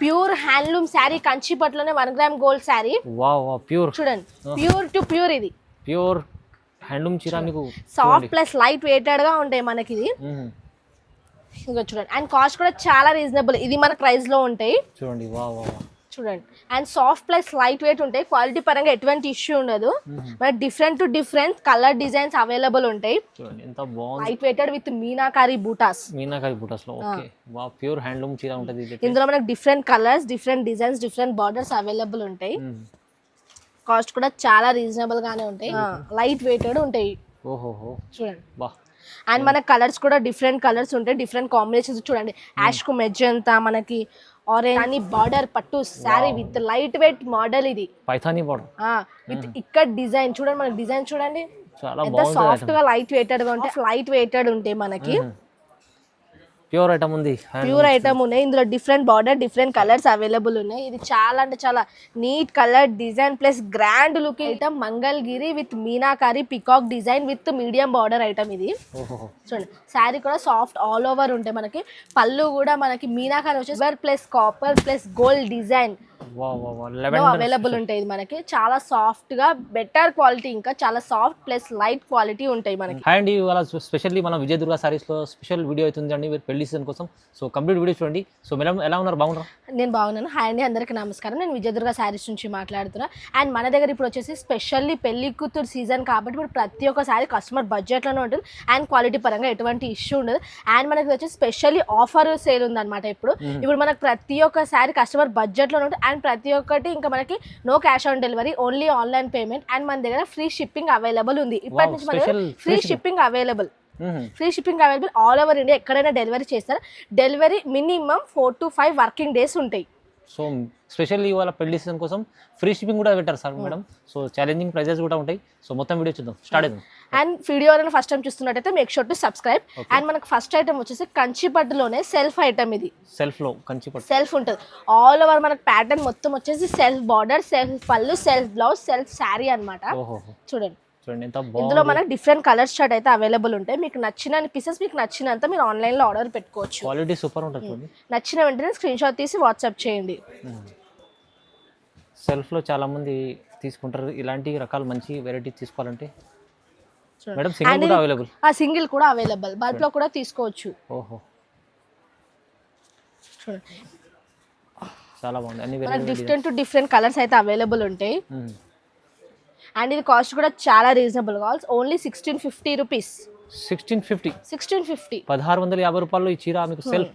Pure handloom saree కంచిపట్లోనే 1 gram gold saree. Wow wow pure చూడండి pure to pure ఇది pure handloom చీర మీకు సాఫ్ట్ ప్లస్ లైట్ వెయిటెడ్ గా ఉంటాయి మనకి ఇది. ఇంకా చూడండి అండ్ కాస్ట్ కూడా చాలా రీజనబుల్, ఇది మన ప్రైస్ లో ఉంటాయి చూడండి. వావ్ వావ్ చూడండి and soft plus light weight ఉంటాయి, క్వాలిటీ పరంగా ఎటువంటి ఇష్యూ ఉండదు. మనకి different to different colour designs available ఉంటాయి. చూడండి ఎంత బాగుంది, light weighted with meenakari butas. Meenakari butas లో ఓకే వావ్ ప్యూర్ హ్యాండ్లూమ్ చీర ఉంటది. ఇందులో మనకి different colours, different designs, different borders available ఉంటాయి. కాస్ట్ కూడా చాలా రీజనబుల్ గానే ఉంటాయి, లైట్ వెయిటెడ్ ఉంటాయి. ఓహోహో చూడండి బా అండ్ మన కలర్స్ కూడా డిఫరెంట్ కలర్స్ ఉంటాయి, డిఫరెంట్ కాంబినేషన్స్. చూడండి యాష్ కు మెజంతా, మనకి ఆరెంజ్ అని బార్డర్ పట్టు sari with light weight model ఇది పైథానీ బార్డర్ విత్ ఇక్కడ డిజైన్ చూడండి, మనకి డిజైన్ చూడండి చాలా ఎంత బాగుంది. సాఫ్ట్ గా లైట్ వెయిటెడ్ గా ఉంటాయి, లైట్ వెయిటెడ్ ఉంటాయి మనకి. ప్యూర్ ఐటమ్ ఉంది, ప్యూర్ ఐటమ్ ఉన్నాయి. ఇందులో different border, different colours available ఉన్నాయి. ఇది చాలా అంటే చాలా neat colour design plus grand look item. Mangalagiri with meenakari peacock design with medium border item ఇది. చూడండి శారీ కూడా సాఫ్ట్ ఆల్ ఓవర్ ఉంటాయి మనకి. పళ్ళు కూడా మనకి మీనాకారి వచ్చేసి silver plus copper plus gold design available ఉంటాయి. ఇది మనకి చాలా సాఫ్ట్ గా బెటర్ క్వాలిటీ, ఇంకా చాలా సాఫ్ట్ ప్లస్ లైట్ క్వాలిటీ ఉంటాయి మనకి. అండ్ ఇవాళ స్పెషల్లీ మన విజయదుర్గ సారీస్ లో స్పెషల్ వీడియో అవుతుంది అండి పెళ్లి సీజన్ కోసం. సో కంప్లీట్ వీడియో చూడండి. సో మేడం ఎలా ఉన్నారు, బాగున్నారు? నేను బాగున్నాను. హాయ్ అండి, అందరికీ నమస్కారం. నేను విజయదుర్గ శారీస్ నుంచి మాట్లాడుతున్నా. అండ్ మన దగ్గర ఇప్పుడు వచ్చేసి స్పెషల్లీ పెళ్లి కూతురు సీజన్ కాబట్టి ఇప్పుడు ప్రతి ఒక్క శారీ కస్టమర్ బడ్జెట్లోనే ఉంటుంది అండ్ క్వాలిటీ పరంగా ఎటువంటి ఇష్యూ ఉండదు. అండ్ మనకి వచ్చేసి స్పెషల్లీ ఆఫర్ సేల్ ఉందన్నమాట. ఇప్పుడు మనకు ప్రతి ఒక్క శారీ కస్టమర్ బడ్జెట్లోనే ఉంటుంది అండ్ ప్రతి ఒక్కటి ఇంకా మనకి no cash on delivery, only online payment. And మన దగ్గర ఫ్రీ షిప్పింగ్ అవైలబుల్ ఉంది. ఇప్పటి నుంచి మన దగ్గర free shipping available all over India. ఎక్కడైనా డెలివరీ చేస్తారు. Delivery minimum 4 to 5 working days ఉంటాయి. సో స్పెషల్లీ ఇవాళ పెళ్లి సీజన్ కోసం ఫ్రీ షిప్పింగ్ కూడా పెట్టారు sir madam. So challenging prizes కూడా ఉంటాయి. సో మొత్తం వీడియో చూద్దాం, స్టార్ట్ అవుతుంది. అండ్ వీడియో ఫస్ట్ టైం చూస్తున్నట్టయితే make sure to subscribe. And మనకు ఫస్ట్ ఐటమ్ వచ్చేసి కంచిపట్టులోనే సెల్ఫ్ ఐటమ్. ఇది సెల్ఫ్ లో కంచిపట్టు సెల్ఫ్ ఉంటుంది. ఆల్ ఓవర్ మనకు ప్యాటర్న్ మొత్తం వచ్చేసి సెల్ఫ్ బార్డర్, సెల్ఫ్ పళ్ళు, సెల్ఫ్ బ్లౌజ్, సెల్ఫ్ శారీ అన్నమాట. చూడండి ఇందులో మనకు డిఫరెంట్ కలర్స్ షర్ట్ అయితే అవైలబుల్ ఉంటాయి. మీకు నచ్చిన పీసెస్ మీకు నచ్చినంత మీరు ఆన్లైన్ లో ఆర్డర్ పెట్టుకోవచ్చు. క్వాలిటీ సూపర్ ఉంటుంది. నచ్చిన వెంటనే స్క్రీన్ షాట్ తీసి వాట్సాప్ చేయండి. సెల్ఫ్ లో చాలా మంది తీసుకుంటారు ఇలాంటి రకాల మంచి వెరైటీ తీసుకోవాలంటే. మేడం సింగిల్ కూడా అవైలబుల్? సింగిల్ కూడా అవైలబుల్, బల్క్ లో కూడా తీసుకోవచ్చు. ఓహో చాలా బాగుంది. అన్ని డిఫరెంట్ టు డిఫరెంట్ కలర్స్ అయితే అవైలబుల్ ఉంటాయి. అండ్ ఇది కాస్ట్ కూడా చాలా రీజనబుల్ కాల్స్, ఓన్లీ 1650 రూపీస్. 1650 1650 రూపాయలు ఈ చీర మీకు సెల్ఫ్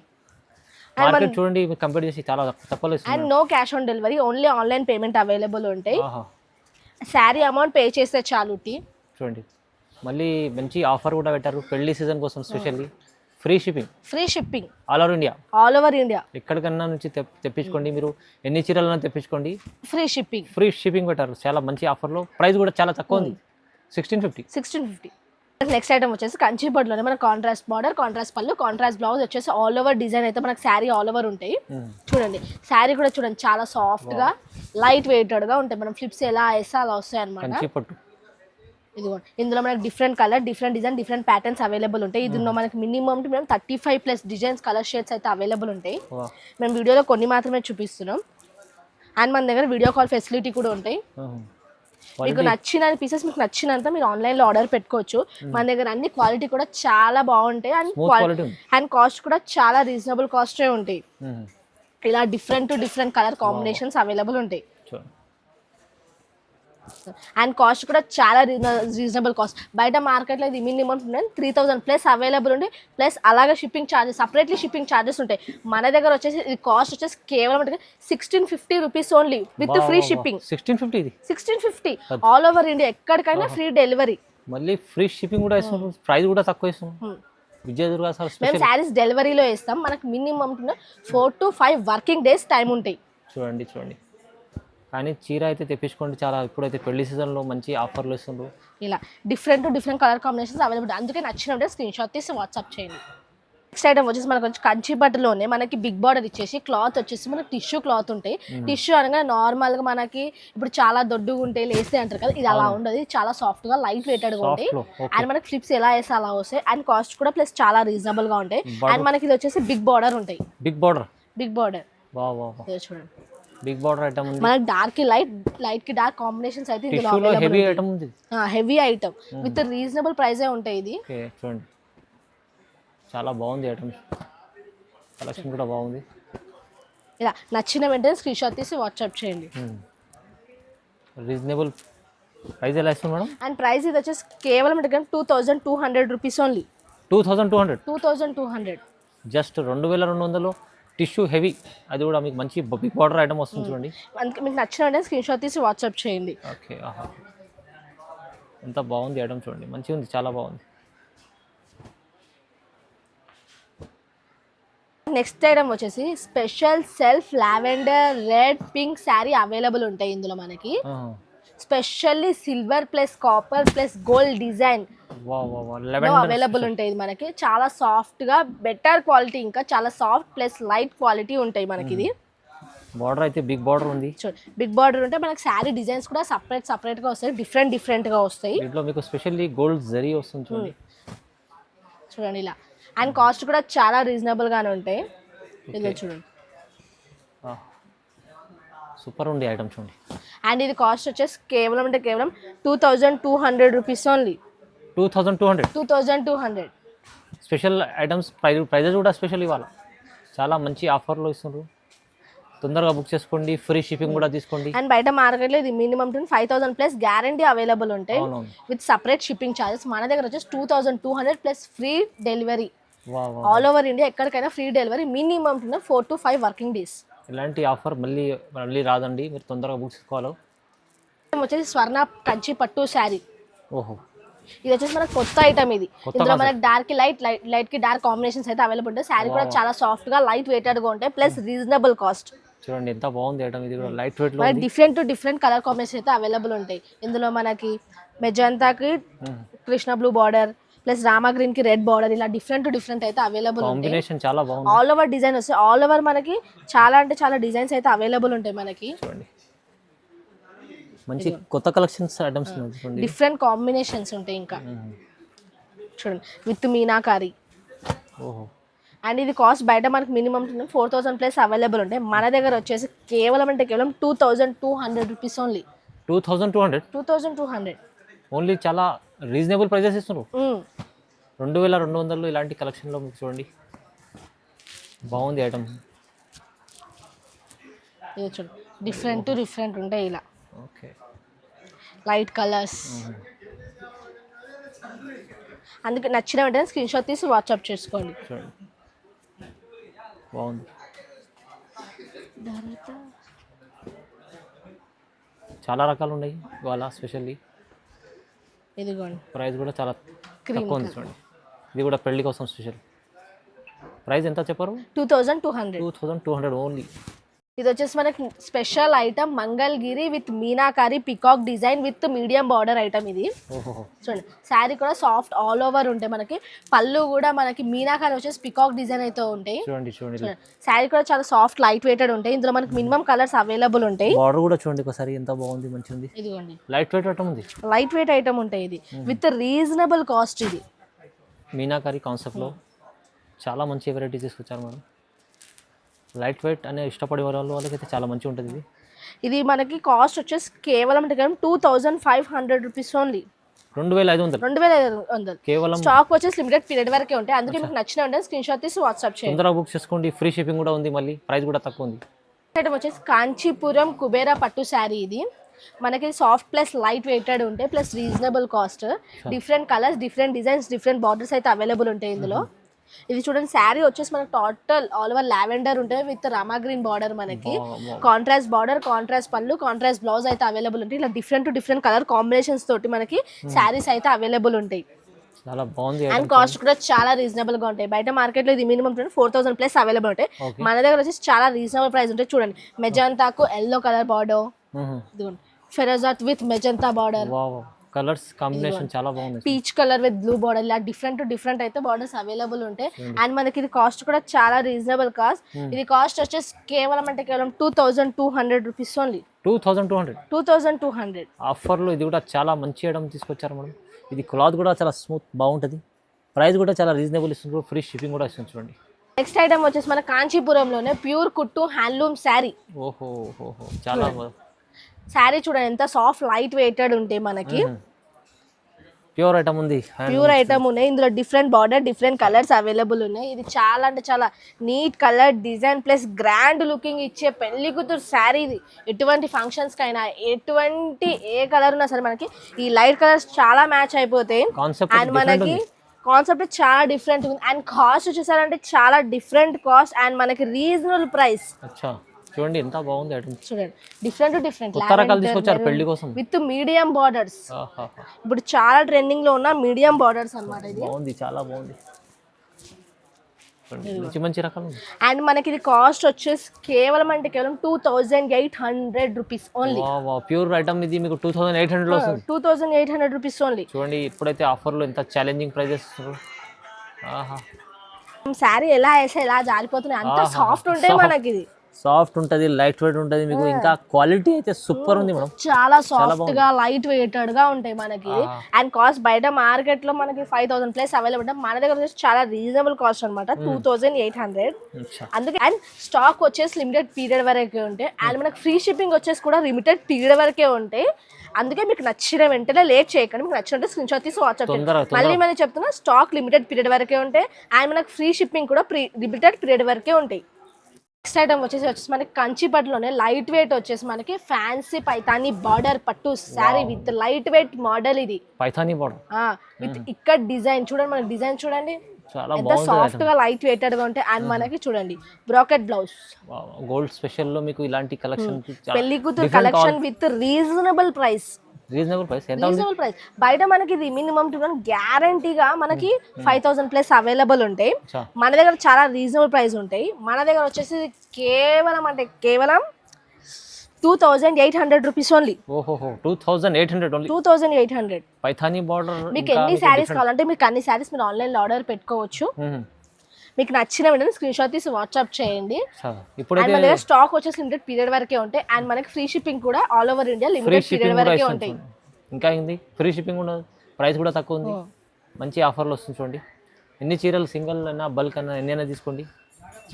మార్కెట్ చూడండి కంపేర్ చేసి చాలా తక్కువలో ఇస్తుంది. And no cash on delivery, only online payment available ఉంటాయి. శారీ అమౌంట్ పే చేస్తే చాలు. చూడండి మళ్ళీ మంచి ఆఫర్ కూడా పెట్టారు పెళ్లి సీజన్ కోసం. Specially free shipping all over India. ఎక్కడికన్నా నుంచి తెప్పించుకోండి, మీరు ఎన్ని చీరలన్నా తెప్పించుకోండి, ఫ్రీ షిప్పింగ్ పెట్టారు. చాలా మంచి ఆఫర్లో, ప్రైస్ కూడా చాలా తక్కువ ఉంది. 1650. నెక్స్ట్ ఐటమ్ వచ్చేసి కంచిపట్టులోనే మన కాంట్రాస్ట్ బార్డర్, కాంట్రాస్ట్ పళ్ళు, కాంట్రాస్ట్ బ్లౌజ్ వచ్చేసి ఆల్ ఓవర్ డిజైన్ అయితే మనకు శారీ ఆల్ ఓవర్ ఉంటాయి. చూడండి శారీ కూడా చూడండి చాలా సాఫ్ట్ గా లైట్ వెయిటెడ్ గా ఉంటాయి. మనం ఫ్లిప్స్ ఎలా వేస్తే అలా వస్తాయి అనమాట. ఇదిగో ఇందులో మనకి different colour, different design, different patterns available ఉంటాయి. ఇందులో మనకి మినిమం 35+ డిజైన్స్, కలర్ షేడ్స్ అయితే అవైలబుల్ ఉంటాయి. మేము వీడియోలో కొన్ని మాత్రమే చూపిస్తున్నాం. అండ్ మన దగ్గర వీడియో కాల్ ఫెసిలిటీ కూడా ఉంటాయి. మీకు నచ్చిన పీసెస్ మీకు నచ్చినంత మీరు ఆన్లైన్ లో ఆర్డర్ పెట్టుకోవచ్చు. మన దగ్గర అన్ని క్వాలిటీ కూడా చాలా బాగుంటాయి అండ్ కాస్ట్ కూడా చాలా రీజనబుల్ కాస్టే ఉంటాయి. ఇలా different to different colour combinations available ఉంటాయి. అండ్ కాస్ట్ కూడా చాలా రీజనబుల్ కాస్ట్. బయట మార్కెట్లో ఇది మినిమం 3000+ అవైలబుల్ ఉంది. ప్లస్ అలాగే shipping charges, separately shipping charges ఉంటాయి. మన దగ్గర వచ్చేసి ఇది కాస్ట్ వచ్చేసి కేవలం 1650 rupees only with free shipping. 1650 all over India, ఎక్కడికైనా ఫ్రీ డెలివరీ. మళ్ళీ ఫ్రీ షిప్పింగ్ కూడా ఇస్తాం, ప్రైస్ కూడా తక్కువ ఇస్తాం. విజయదుర్గ మేము శారీస్ డెలివరీలో ఇస్తాం. మనకు minimum 4 to 5 working days time ఉంటాయి. చూడండి కానీ చీర అయితే తెప్పించుకోండి. చాలా ఇప్పుడైతే పెళ్లి సీజన్లో మంచి ఆఫర్లు ఇస్తుండ్రు. ఇలా different to different colour combinations available. అందుకే నచ్చినట్టే స్క్రీన్ షాట్ తీసి వాట్సాప్ చేయండి. నెక్స్ట్ ఐటమ్ వచ్చేసి మనకు కంచిపట్టులోనే మనకి బిగ్ బార్డర్ ఇచ్చేసి క్లాత్ వచ్చేసి మనకి టిష్యూ క్లాత్ ఉంటాయి. టిష్యూ అనగా నార్మల్గా మనకి ఇప్పుడు చాలా దొడ్డుగా ఉంటాయి లేస్తే అంటారు కదా, ఇది అలా ఉండదు. చాలా సాఫ్ట్ గా లైట్ వెయిటెడ్గా ఉంటాయి. అండ్ మనకి ఫ్లిప్స్ ఎలా వేస్తే అలా వస్తాయి. అండ్ కాస్ట్ కూడా ప్లస్ చాలా రీజనబుల్ గా ఉంటాయి. అండ్ మనకి ఇది వచ్చేసి బిగ్ బార్డర్ ఉంటాయి. బిగ్ బార్డర్ వా వా వా ఇదిగో చూడండి బిగ్ బార్డర్ ఐటమ్ ఉంది. మనకి డార్క్ కి లైట్ కి డార్క్ కాంబినేషన్స్ అయితే ఇందులో టిష్యూలో హెవీ ఐటమ్ ఉంది. హెవీ ఐటమ్ విత్ రీజనబుల్ ప్రైసే ఉంటాయి ఇది. ఓకే చూడండి చాలా బాగుంది ఐటమ్, కలెక్షన్ కూడా బాగుంది. ఇలా నచ్చిన వెంటనే స్క్రీన్ షాట్ తీసి వాట్సాప్ చేయండి. రీజనబుల్ ప్రైస్ ఎలా ఇస్తుంది మేడం? అండ్ ప్రైస్ ఇది వచ్చేసి కేవలం 2200 rupees only. 2200 2200 just 2200 tissue heavy, అది కూడా మీకు మంచి బిగ్ బార్డర్ ఐటమ్ వస్తుంది చూడండి. అందుకే మీకు నచ్చిన వెంటనే స్క్రీన్ షాట్ తీసి వాట్సాప్ చేయండి. ఓకే ఆహా ఎంత బాగుంది ఐటమ్ చూడండి, మంచిగా ఉంది, చాలా బాగుంది. నెక్స్ట్ ఐటమ్ వచ్చేసి special self lavender red pink sari available ఉంటాయి ఇందులో మనకి. Specially silver plus copper plus gold design available ఉంటాయి. ఇది మనకి చాలా సాఫ్ట్ గా బెటర్ క్వాలిటీ, ఇంకా చాలా సాఫ్ట్ ప్లస్ లైట్ క్వాలిటీ ఉంటాయి మనకి. ఇది బార్డర్ అయితే బిగ్ బార్డర్ ఉంది. బిగ్ బార్డర్ ఉంటే మనకి శారీ డిజైన్స్ కూడా సపరేట్ గా వస్తాయి, డిఫరెంట్ గా వస్తాయి. దీంట్లో మీకు స్పెషల్లీ గోల్డ్ జరీ వస్తుంది చూడండి ఇలా. అండ్ కాస్ట్ కూడా చాలా రీజనబుల్ గానే ఉంటాయి. ఇది చూడండి సూపర్ ఉంది ఐటమ్ చూడండి. అండ్ ఇది కాస్ట్ వచ్చేసి కేవలం 2200 rupees only. 2200 special items prizes కూడా స్పెషల్ ఇవాళ చాలా మంచి ఆఫర్లో ఇస్తున్నారు. తొందరగా బుక్ చేసుకోండి, ఫ్రీ షిప్పింగ్ కూడా తీసుకోండి. అండ్ బయట మార్కెట్లో ఇది మినిమం 5000 ప్లస్ గ్యారంటీ అవైలబుల్ ఉంటాయి విత్ సపరేట్ షిప్పింగ్ ఛార్జెస్. మన దగ్గర వచ్చేసి 2200 plus free delivery all over India. ఎక్కడికైనా free delivery minimum 4 to 5 working days. ఇలాంటి ఆఫర్ మళ్ళీ రాదండి, మీరు తొందరగా బుక్ చేసుకోవాలి. వచ్చేసి స్వర్ణ కంచి పట్టు శారీ. ఓహో ఇది వచ్చేసి మనకు కొత్త ఐటమ్. ఇది ఇందులో మనకి డార్క్ కి లైట్ కి డార్క్ కాంబినేషన్స్ అయితే అవైలబుల్ ఉంటాయి. శారీ కూడా చాలా సాఫ్ట్ గా లైట్ వెయిటెడ్ గా ఉంటాయి, ప్లస్ రీజనబుల్ కాస్ట్. చూడండి ఎంత బాగుంది ఐటమ్, ఇది కూడా లైట్ వెయిట్ లో. డిఫరెంట్ కలర్ కాంబినేషన్ అయితే అవైలబుల్ ఉంటాయి. ఇందులో మనకి మెజంతాకి Krishna blue border plus Rama green కి రెడ్ బార్డర్, ఇలా డిఫరెంట్ అయితే అవైలబుల్ ఉంటాయి. కాంబినేషన్ చాలా బాగుంది. ఆల్ ఓవర్ డిజైన్ వస్తాయి. ఆల్ ఓవర్ మనకి చాలా డిజైన్స్ అయితే అవైలబుల్ ఉంటాయి మనకి. చూడండి మంచి కొత్త కలెక్షన్స్ ఐటమ్స్ చూడండి, డిఫరెంట్ కాంబినేషన్స్ ఉంటాయి. ఇంకా చూడండి విత్ మీనాకారి. ఓహో అండ్ ఇది కాస్ట్ బయట మనకి మినిమం 4000 ప్లస్ అవైలబుల్ ఉంటాయి. మన దగ్గర వచ్చేసి కేవలం 2200 రూపీస్ ఓన్లీ. 2200 ఓన్లీ, చాలా రీజనబుల్ ప్రైజెస్ ఇస్తున్నారు. 2200 ఇలాంటి కలెక్షన్లో మీకు చూడండి బాగుంది ఐటమ్. ఇది చూడండి డిఫరెంట్ ఉంటాయి ఇలా. Okay light colours. అందుకే నచ్చిన వెంటనే స్క్రీన్ షాట్ తీసి వాట్సాప్ చేసుకోండి. చూడండి బాగుంది, చాలా రకాలు ఉన్నాయి ఇవాళ. స్పెషల్లీ ఇదిగోండి ప్రైస్ కూడా చాలా తక్కువ ఉంది చూడండి. ఇది కూడా పెళ్లి కోసం స్పెషల్. ప్రైస్ ఎంత చెప్పారు? 2200 ఓన్లీ. ఇది వచ్చేసి మనకి special item Mangalagiri with meenakari peacock design with medium border item. ఇది చూడండి శారీ కూడా సాఫ్ట్ ఆల్ ఓవర్ ఉంటాయి. మనకి పళ్ళు కూడా మనకి మీనాకారి వచ్చేసి పికాక్ డిజైన్ అయితే ఉంటాయి. చూడండి శారీ కూడా చాలా సాఫ్ట్ లైట్ వెయిటెడ్ ఉంటాయి. ఇందులో మనకి మినిమం కలర్స్ అవైలబుల్ ఉంటాయి. బార్డర్ కూడా చూడండి ఒకసారి ఎంత బాగుంది, మంచిగా ఉంది. ఇదిగోండి లైట్ వెయిట్ ఐటమ్ ఉంది, లైట్ వెయిట్ ఐటమ్ ఉంటాయి. ఇది విత్ రీజనబుల్ కాస్ట్. ఇది మీనాకారి కాన్సెప్ట్లో చాలా మంచి వెరైటీ తీసుకొచ్చారు మేడం. లైట్ వెయిట్ అనే ఇష్టపడే వాళ్ళకైతే చాలా మంచిగా ఉంటుంది. ఇది మనకి కాస్ట్ వచ్చేసి కేవలం 2500 రూపీస్ ఓన్లీ. 2500 కేవలం. స్టాక్ వచ్చేసి లిమిటెడ్ పీరియడ్ వరకే ఉంటాయి. అందుకే మీకు నచ్చిన వెంటనే స్క్రీన్ షాట్ తీసి వాట్సాప్ చేయండి. తొందరగా బుక్ చేసుకోండి, ఫ్రీ షిప్పింగ్ కూడా ఉంది, మళ్ళీ ప్రైస్ కూడా తక్కువ ఉంది. ఐటమ్ వచ్చేసి కాంచీపురం కుబేరా పట్టు శారీ. ఇది మనకి సాఫ్ట్ ప్లస్ లైట్ వెయిటెడ్ ఉంటాయి, plus reasonable cost. Different colours, different designs, different borders అయితే అవైలబుల్ ఉంటాయి ఇందులో. ఇది చూడండి శారీ వచ్చేసి మనకి టోటల్ ఆల్ ఓవర్ లావెండర్ ఉంటుంది విత్ రామా గ్రీన్ బార్డర్. మనకి కాంట్రాస్ట్ బార్డర్, కాంట్రాస్ట్ పళ్ళు, కాంట్రాస్ట్ బ్లౌజ్ అయితే అవైలబుల్ ఉంటాయి. ఇలా డిఫరెంట్ కలర్ కాంబినేషన్స్ తోటి మనకి శారీస్ అయితే అవైలబుల్ ఉంటాయి. చాలా బాగుంది. అండ్ కాస్ట్ కూడా చాలా రీజనబుల్ గా ఉంటాయి. బయట మార్కెట్ లో ఇది మినిమం 4000 ప్లస్ అవైలబుల్ ఉంటాయి. మన దగ్గర వచ్చేసి చాలా రీజనబుల్ ప్రైస్ ఉంటాయి. చూడండి మెజంతాకు ఎల్లో కలర్ బార్డర్, ఫెరోజాత్ with magenta border, colours combination చాలా బాగుంది. Peach colour with blue border, ఇలా డిఫరెంట్ అయితే బార్డర్స్ అవైలబుల్ ఉంటాయి. అండ్ మనకి ఇది కాస్ట్ కూడా చాలా రీజనబుల్ కాస్ట్. ఇది కాస్ట్ వచ్చేసి కేవలం 2200 రూపీస్ ఓన్లీ. 2200 ఆఫర్లో ఇది కూడా చాలా మంచి ఐటమ్ తీసుకొచ్చారు మేడం. ఇది క్లాత్ కూడా చాలా స్మూత్ బాగుంటుంది. ప్రైస్ కూడా చాలా రీజనబుల్ ఇస్తున్నారు, ఫ్రీ షిప్పింగ్ కూడా ఇస్తుంది. చూడండి నెక్స్ట్ ఐటమ్ వచ్చేసి మన కాంచీపురంలోనే ప్యూర్ కుట్టు హ్యాండ్లూమ్ శారీ. ఓహో చాలా శారీ చూడండి ఎంత సాఫ్ట్ లైట్ వెయిటెడ్ ఉంటాయి మనకి. ప్యూర్ ఐటమ్ ఉంది, ప్యూర్ ఐటమ్ ఉన్నాయి. ఇందులో different border different colours available ఉన్నాయి. ఇది చాలా అంటే చాలా neat colour design plus grand looking ఇచ్చే పెళ్లి కూతురు శారీ. ఇది ఎటువంటి ఫంక్షన్స్ కైనా ఎటువంటి ఏ కలర్ ఉన్నా సరే మనకి ఈ లైట్ కలర్స్ చాలా మ్యాచ్ అయిపోతాయి. అండ్ మనకి కాన్సెప్ట్ చాలా డిఫరెంట్ ఉంది. అండ్ కాస్ట్ వచ్చేసరంటే చాలా డిఫరెంట్ కాస్ట్ అండ్ మనకి రీజనబుల్ ప్రైస్. చూడండి ఎంత బాగుంది ఐటమ్. చూడండి డిఫరెంట్ రకాలు తీసుకొచ్చారు పెళ్లి కోసం విత్ మీడియం బార్డర్స్. ఇప్పుడు చాలా ట్రెండింగ్ లో ఉన్న మీడియం బార్డర్స్ అన్నమాట. ఇది బాగుంది, చాలా బాగుంది, మంచి రకాలు. అండ్ మనకి ఇది కాస్ట్ వచ్చేసి కేవలం 2800 రూపీస్ ఓన్లీ. ప్యూర్ ఐటమ్ ఇది మీకు 2800 లో వస్తుంది. 2800 రూపీస్ ఓన్లీ. చూడండి ఇప్పుడైతే ఆఫర్ లో ఎంత ఛాలెంజింగ్ ప్రైజెస్ ఇస్తున్నారు. శారీ ఎలా వేసా ఎలా జారిపోతున్నాయి, అంత సాఫ్ట్ ఉంటాయి మనకి. ఇది సాఫ్ట్ ఉంటది, లైట్ వెయిట్ ఉంటది, మీకు ఇంకా క్వాలిటీ అయితే సూపర్ ఉంది మేడం. చాలా సాఫ్ట్ గా లైట్ వెయిటెడ్ గా ఉంటాయి మనకి. అండ్ కాస్ట్ బయట మార్కెట్ లో మనకి 5000 ప్లస్ అవైలబుల్ ఉంటాయి. మన దగ్గర వచ్చేసి చాలా రీజనబుల్ కాస్ట్ అనమాట, 2800. అందుకే అండ్ స్టాక్ వచ్చేసి లిమిటెడ్ పీరియడ్ వరకే ఉంటాయి. అండ్ మనకి ఫ్రీ షిప్పింగ్ వచ్చేసి కూడా లిమిటెడ్ పీరియడ్ వరకే ఉంటాయి. అందుకే మీకు నచ్చిన వెంటనే లేట్ చేయకండి. మీకు నచ్చినట్టు స్క్రీన్ షాట్ తీసి వాట్సాప్ చేయండి. మళ్ళీ మనం చెప్తున్నా స్టాక్ లిమిటెడ్ పీరియడ్ వరకే ఉంటాయి. అండ్ మనకి ఫ్రీ షిప్పింగ్ కూడా లిమిటెడ్ పీరియడ్ వరకే ఉంటాయి. నెక్స్ట్ ఐటమ్ వచ్చేసి మనకి కంచిపట్టులోనే లైట్ వెయిట్ వచ్చేసి మనకి ఫ్యాన్సీ పైతానీ బార్డర్ పట్టు sari with light weight model. ఇది పైతానీ బార్డర్ విత్ ఇక్కడ డిజైన్ చూడండి, మనకి డిజైన్ చూడండి ఎంత సాఫ్ట్ గా లైట్ వెయిటెడ్ గా ఉంటాయి. అండ్ మనకి చూడండి బ్రాకెట్ బ్లౌజ్ గోల్డ్ స్పెషల్ లో మీకు ఇలాంటి కలెక్షన్ పెళ్లి కూతురు collection with reasonable price. Reasonable price బయట మనకి ఇది మినిమం గ్యారంటీగా మనకి 5000 ప్లస్ అవైలబుల్ ఉంటాయి. మన దగ్గర చాలా రీజనబుల్ ప్రైస్ ఉంటాయి. మన దగ్గర వచ్చేసి కేవలం 2800 రూపీస్ ఓన్లీ. 2800 పైథానీ బార్డర్. మీకు ఎన్ని శారీస్ కావాలంటే మీకు అన్ని శారీస్ మీరు ఆన్లైన్ లో ఆర్డర్ పెట్టుకోవచ్చు. మీకు నచ్చిన వెంటనే స్క్రీన్ షాట్ తీసి వాట్సాప్ చేయండి. మన దగ్గర స్టాక్ వచ్చేసి లిమిటెడ్ పీరియడ్ వరకే ఉంటాయి. అండ్ మనకి ఫ్రీ షిప్పింగ్ కూడా all over India limited period వరకే ఉంటాయి. ఇంకా ఏంది ఫ్రీ షిప్పింగ్ ఉండదు, ప్రైస్ కూడా తక్కువ ఉంది, మంచి ఆఫర్లు వస్తుంది. చూడండి ఎన్ని చీరలు సింగిల్ అయినా బల్క్ అయినా ఎన్ని అయినా తీసుకోండి,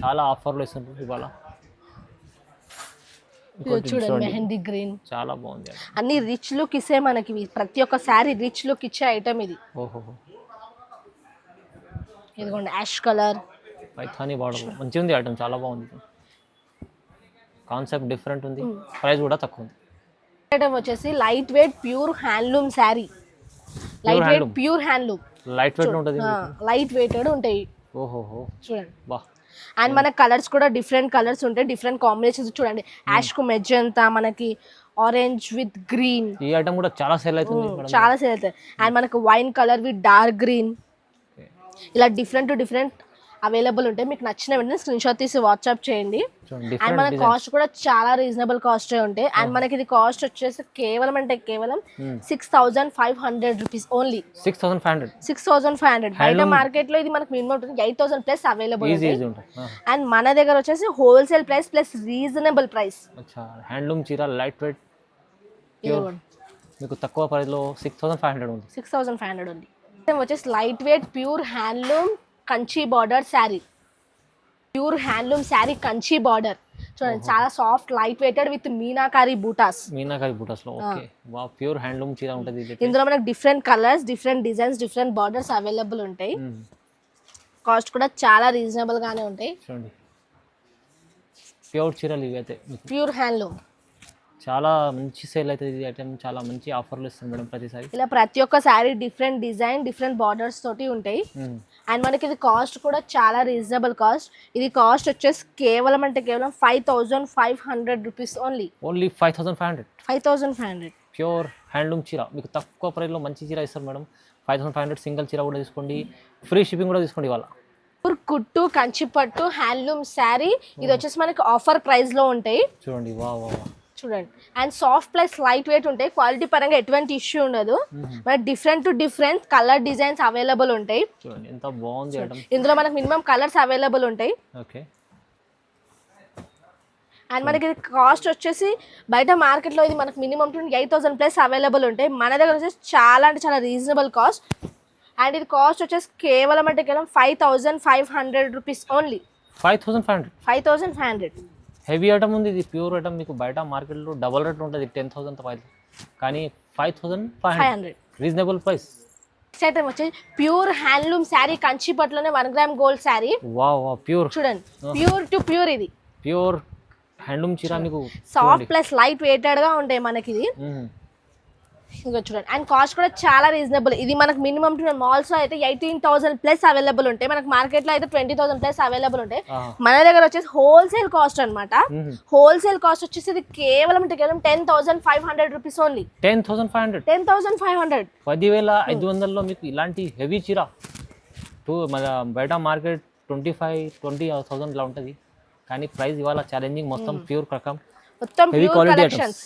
చాలా ఆఫర్లు ఇస్తుంటారు ఇవాళ. చూడండి మెహందీ గ్రీన్ చాలా బాగుంది. అన్ని రిచ్ లుక్ ఇసే మనకి ప్రతి ఒక్క శారీ రిచ్ లుక్ ఇచ్చే ఐటమ్ ఇది. ఇదిగోండి యాష్ కలర్ పైథానీ బార్డర్ మంచిగా ఉంది ఐటమ్, చాలా బాగుంది. కాన్సెప్ట్ డిఫరెంట్ ఉంది, ప్రైస్ కూడా తక్కువ ఉంది. ఐటమ్ వచ్చేసి light weight pure handloom sari. Light weight pure handloom, light weight ఉంటుంది, లైట్ వెయిటెడ్ ఉంటాయి. చూడండి అండ్ మన కలర్స్ కూడా డిఫరెంట్ కలర్స్ ఉంటాయి, డిఫరెంట్ కాంబినేషన్స్. చూడండి యాష్ కు మెజంతా, మనకి ఆరెంజ్ విత్ గ్రీన్. ఈ ఐటమ్ కూడా చాలా సేల్ అవుతుంది, చాలా సేల్ అవుతుంది. అండ్ మనకి wine colour with dark green, ఇలా డిఫరెంట్ అవైలబుల్ ఉంటాయి. మీకు నచ్చిన వెంటనే స్క్రీన్ షాట్ తీసి వాట్సాప్ చేయండి. అండ్ మన కాస్ట్ కూడా చాలా రీజనబుల్ కాస్ట్ ఉంటాయి. అండ్ మనకి ఇది కాస్ట్ వచ్చేసి కేవలం 6500 రూపీస్ ఓన్లీ. 6500 బయట మార్కెట్ లో ఇది మనకి మినిమం 8000 ప్లస్ అవైలబుల్ ఉంటాయి. అండ్ మన దగ్గర వచ్చేసి wholesale price plus reasonable price. Handloom చీర లైట్ వెయిట్ మీకు తక్కువ ప్రైస్ లో 6500 ఉంది. 6500 ఉంది. వచ్చేసి light weight pure handloom Kanchi border sari. Pure handloom sari Kanchi border చూడండి, చాలా soft light weighted with meenakari butas లో. ఓకే వా ప్యూర్ హ్యాండ్లూమ్ చీర ఉంటది. ఇందులో మనకి different colours different designs different borders available ఉంటాయి. కాస్ట్ కూడా చాలా రీజనబుల్ గానే ఉంటాయి. చూడండి ప్యూర్ చీరలు ఇవి అయితే ప్యూర్ హ్యాండ్లూమ్ చాలా మంచి సేల్ అవుతుంది. ఇది ఐటమ్ చాలా మంచి ఆఫర్లు ఇస్తుంది మేడం ప్రతిసారి. ఇలా ప్రతి ఒక్క sari different design different borders తోటి ఉంటాయి. అండ్ మనకి ఇది కాస్ట్ కూడా చాలా రీజనబుల్ కాస్ట్. ఇది కాస్ట్ వచ్చేసి కేవలం 5500 రూపీస్ ఓన్లీ. 5500 ప్యూర్ హ్యాండ్లూమ్ చీర మీకు తక్కువ ప్రైస్లో మంచి చీర ఇస్తారు మేడం. 5500 సింగిల్ చీర కూడా తీసుకోండి, ఫ్రీ షిప్పింగ్ కూడా తీసుకోండి. ఇవాళ కుట్టు కంచిపట్టు హ్యాండ్లూమ్ శారీ ఇది వచ్చేసి మనకి ఆఫర్ ప్రైస్ లో ఉంటాయి. చూడండి వా వా చూడండి and soft plus light weight ఉంటాయి. క్వాలిటీ పరంగా ఎటువంటి ఇష్యూ ఉండదు. మనకి డిఫరెంట్ కలర్ డిజైన్స్ అవైలబుల్ ఉంటాయి. చూడండి ఎంత బాగుంది ఐటమ్. ఇందులో మనకి మినిమం కలర్స్ అవైలబుల్ ఉంటాయి. ఓకే అండ్ మనకి కాస్ట్ వచ్చేసి బయట మార్కెట్లో ఇది మనకి మినిమం 8000 ప్లస్ అవైలబుల్ ఉంటాయి. మన దగ్గర వచ్చేసి చాలా అంటే చాలా రీజనబుల్ కాస్ట్. అండ్ ఇది కాస్ట్ వచ్చేసి కేవలం 5500 రూపీస్ ఓన్లీ. 5500. 5500. హెవీ ఐటమ్ ఉంది, ఇది ప్యూర్ ఐటమ్. మీకు బయట మార్కెట్లో డబల్ రేట్ ఉంటుంది 10,000 కానీ 5500 రీజనబుల్ ప్రైస్. నెక్స్ట్ ఐటమ్ వచ్చేసి ప్యూర్ హ్యాండ్లూమ్ శారీ కంచి పట్టులోనే 1 gram gold saree. Wow pure చూడండి, ప్యూర్ టు ప్యూర్, ఇది ప్యూర్ హ్యాండ్లూమ్ చీర. మీకు సాఫ్ట్ ప్లస్ లైట్ వెయిటెడ్ గా ఉంటాయి మనకి ఇది. ఇంకా చూడండి, అండ్ కాస్ట్ కూడా చాలా రీజనబుల్. ఇది మనకు మినిమం మాల్స్ లో అయితే 18,000 ప్లస్ అవైలబుల్ ఉంటాయి, మనకు మార్కెట్ లో అయితే 20,000 ప్లస్ అవైలబుల్ ఉంటాయి. మన దగ్గర వచ్చేసి హోల్సేల్ కాస్ట్ అన్నమాట. హోల్సేల్ కాస్ట్ వచ్చేసి ఇది కేవలం 10,500 రూపీస్ ఓన్లీ. 10,500. 10,500. 10,500లో మీకు ఇలాంటి హెవీ చీర మన బయట మార్కెట్ 20,000 లా ఉంటుంది, కానీ ప్రైస్ ఇవాళ ఛాలెంజింగ్. మొత్తం ప్యూర్ రకం, మొత్తం హెవీ ప్యూర్ క్వాలిటీ కలెక్షన్స్.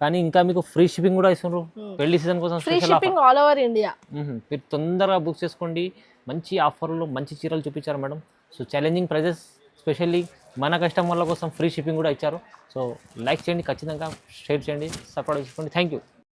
కానీ ఇంకా మీకు ఫ్రీ షిప్పింగ్ కూడా ఇస్తున్నారు పెళ్లి సీజన్ కోసం. Free shipping all over India. మీరు తొందరగా బుక్ చేసుకోండి. మంచి ఆఫర్లో మంచి చీరలు చూపించారు madam. So challenging prizes, specially మన కస్టమర్ల కోసం ఫ్రీ షిప్పింగ్ కూడా ఇచ్చారు. సో లైక్ చేయండి, ఖచ్చితంగా షేర్ చేయండి, సపోర్ట్ చేసుకోండి. Thank you.